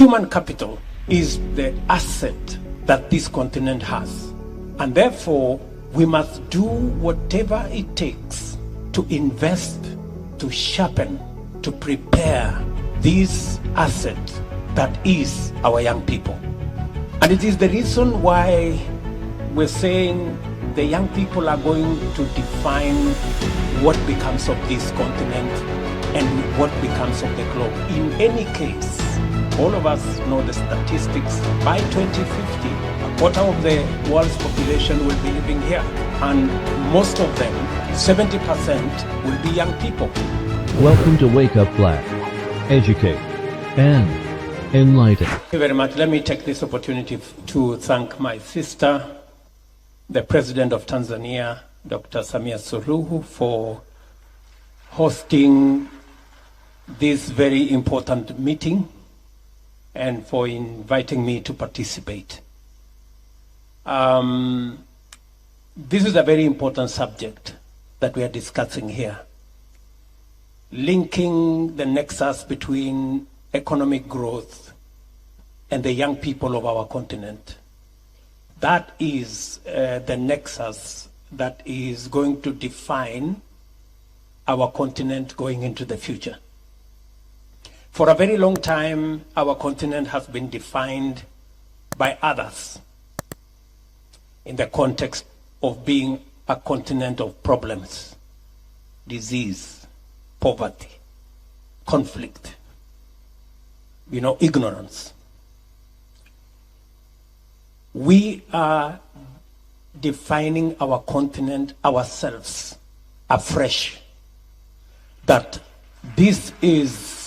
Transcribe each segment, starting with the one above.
Human capital is the asset that this continent has, and therefore we must do whatever it takes to invest, to sharpen, to prepare this asset that is our young people. And it is the reason why we're saying the young people are going to define what becomes of this continent and what becomes of the globe. In any case, all of us know the statistics. By 2050, a quarter of the world's population will be living here, and most of them, 70%, will be young people. Welcome to Wake Up Black. Educate and enlighten. Thank you very much. Let me take this opportunity to thank my sister, the President of Tanzania, Dr. Samia Suluhu, for hosting this very important meeting and for inviting me to participate. This is a very important subject that we are discussing here, linking the nexus between economic growth and the young people of our continent. That is the nexus that is going to define our continent going into the future. For a very long time, our continent has been defined by others in the context of being a continent of problems, disease, poverty, conflict, ignorance. We are defining our continent ourselves afresh, that this is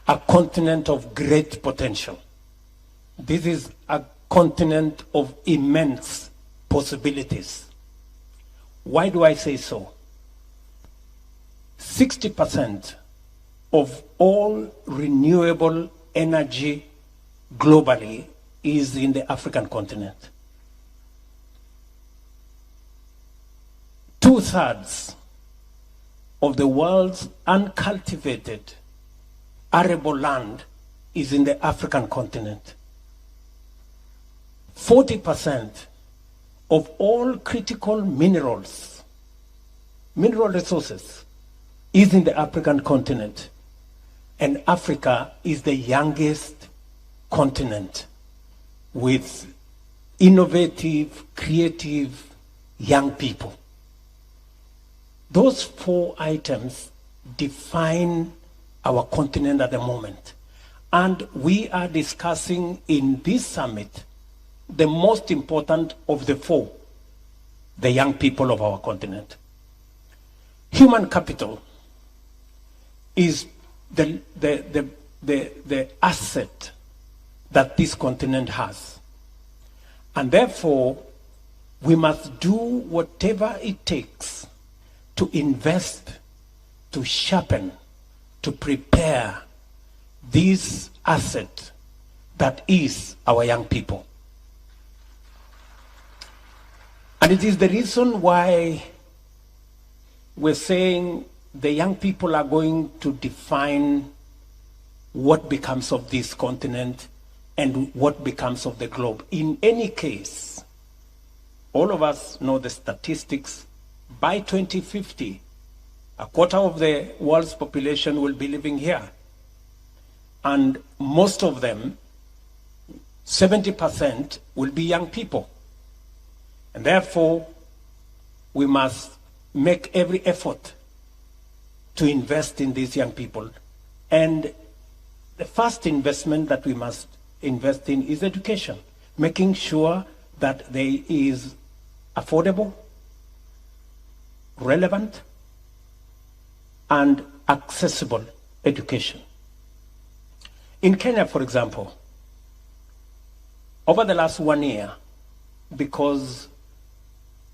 a continent of great potential. This is a continent of immense possibilities. Why do I say so? 60% of all renewable energy globally is in the African continent. 2/3 of the world's uncultivated arable land is in the African continent. 40% of all critical mineral resources is in the African continent. And Africa is the youngest continent with innovative, creative young people. Those 4 items define our continent at the moment. And we are discussing in this summit the most important of the 4, the young people of our continent. Human capital is the asset that this continent has. And therefore, we must do whatever it takes to invest, to sharpen, to prepare this asset that is our young people. And it is the reason why we're saying the young people are going to define what becomes of this continent and what becomes of the globe. In any case, all of us know the statistics. By 2050, a quarter of the world's population will be living here. And most of them, 70%, will be young people. And therefore, we must make every effort to invest in these young people. And the first investment that we must invest in is education, making sure that there is affordable, relevant, and accessible education. In Kenya, for example, over the last 1 year, because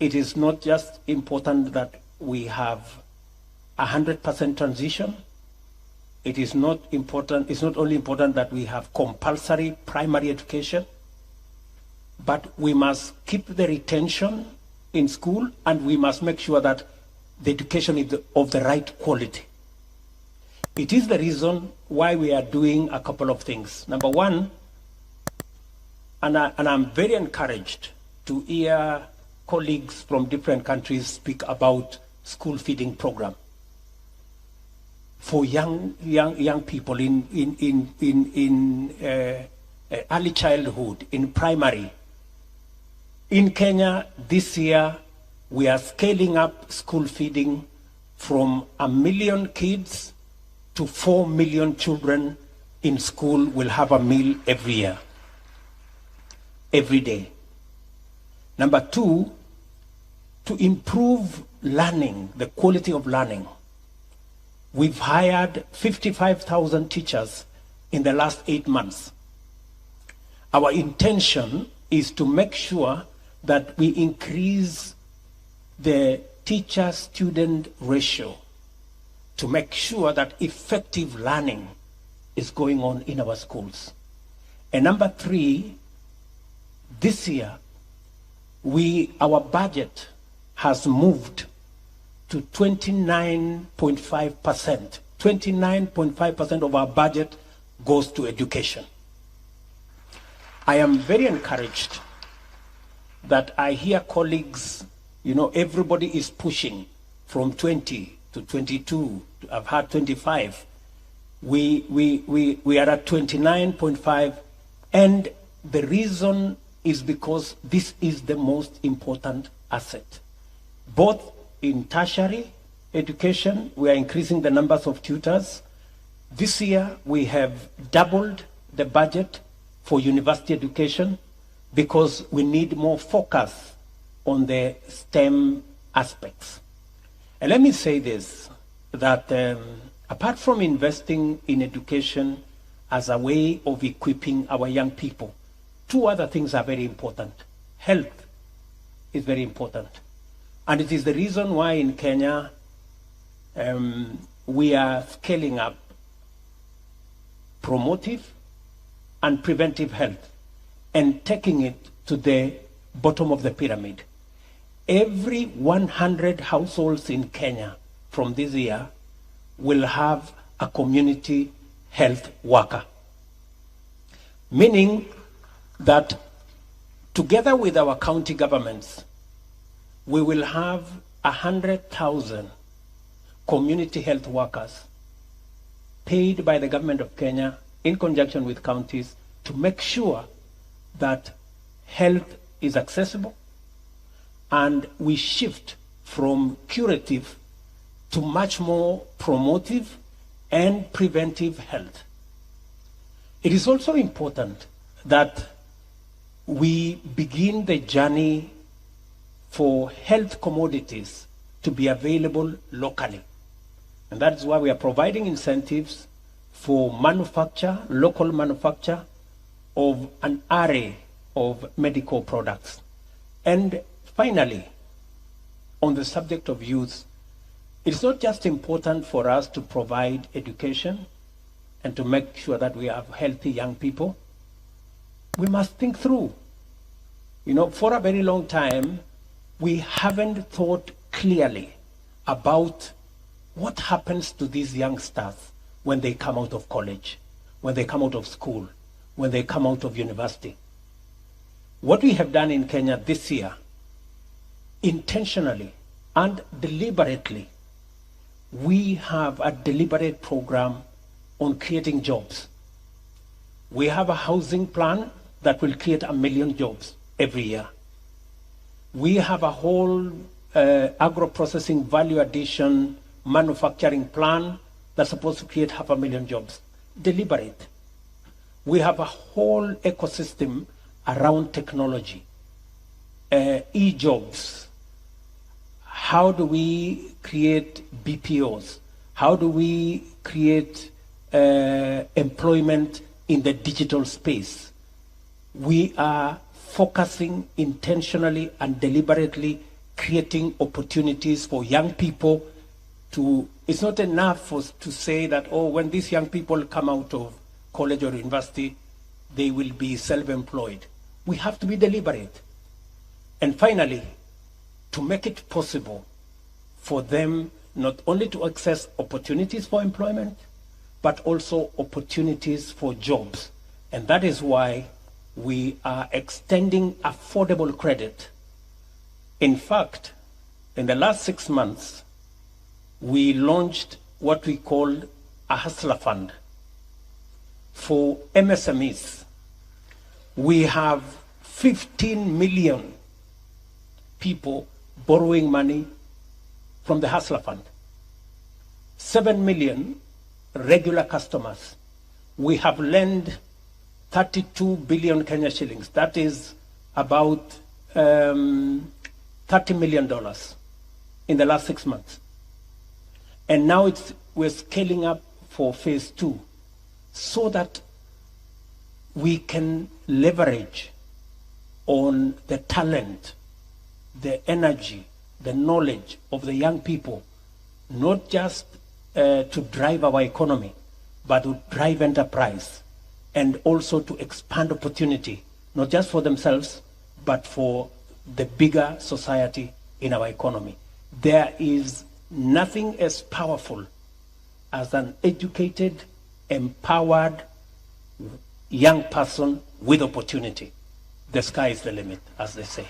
it is not just important that we have 100% transition, it is not important, it's not only important that we have compulsory primary education, but we must keep the retention in school, and we must make sure that the education is of the right quality. It is the reason why we are doing a couple of things. Number one, and I'm very encouraged to hear colleagues from different countries speak about school feeding program for young people in early childhood, in primary. In Kenya this year, we are scaling up school feeding from 1 million kids to 4 million children in school will have a meal every year, every day. Number two, to improve learning, the quality of learning. We've hired 55,000 teachers in the last 8 months. Our intention is to make sure that we increase the teacher-student ratio to make sure that effective learning is going on in our schools. And number three, this year, our budget has moved to 29.5%. 29.5% of our budget goes to education. I am very encouraged that I hear colleagues, everybody is pushing from 20 to 22, I've had 25. We are at 29.5, and the reason is because this is the most important asset. Both in tertiary education, we are increasing the numbers of tutors. This year, we have doubled the budget for university education because we need more focus on the STEM aspects. And let me say this, that apart from investing in education as a way of equipping our young people, two other things are very important. Health is very important. And it is the reason why in Kenya we are scaling up promotive and preventive health and taking it to the bottom of the pyramid. Every 100 households in Kenya from this year will have a community health worker. Meaning that together with our county governments, we will have 100,000 community health workers paid by the government of Kenya in conjunction with counties to make sure that health is accessible and we shift from curative to much more promotive and preventive health. It is also important that we begin the journey for health commodities to be available locally. And that is why we are providing incentives for local manufacture of an array of medical products. And finally, on the subject of youth, it's not just important for us to provide education and to make sure that we have healthy young people. We must think through. For a very long time, we haven't thought clearly about what happens to these youngsters when they come out of college, when they come out of school, when they come out of university. What we have done in Kenya this year, intentionally and deliberately, we have a deliberate program on creating jobs. We have a housing plan that will create 1 million jobs every year. We have a whole agro-processing value addition manufacturing plan that's supposed to create 500,000 jobs. Deliberate. We have a whole ecosystem around technology, e-jobs. How do we create BPOs? How do we create employment in the digital space? We are focusing intentionally and deliberately creating opportunities for young people to, it's not enough to say that, when these young people come out of college or university, they will be self-employed. We have to be deliberate. And finally, to make it possible for them not only to access opportunities for employment, but also opportunities for jobs. And that is why we are extending affordable credit. In fact, in the last 6 months, we launched what we call a hustler fund for MSMEs. We have 15 million people borrowing money from the hustler fund. 7 million regular customers. We have lent 32 billion Kenya shillings. That is about $30 million in the last 6 months. And now we're scaling up for phase 2 so that we can leverage on the talent, the energy, the knowledge of the young people, not just to drive our economy, but to drive enterprise and also to expand opportunity, not just for themselves, but for the bigger society in our economy. There is nothing as powerful as an educated, empowered young person with opportunity. The sky is the limit, as they say.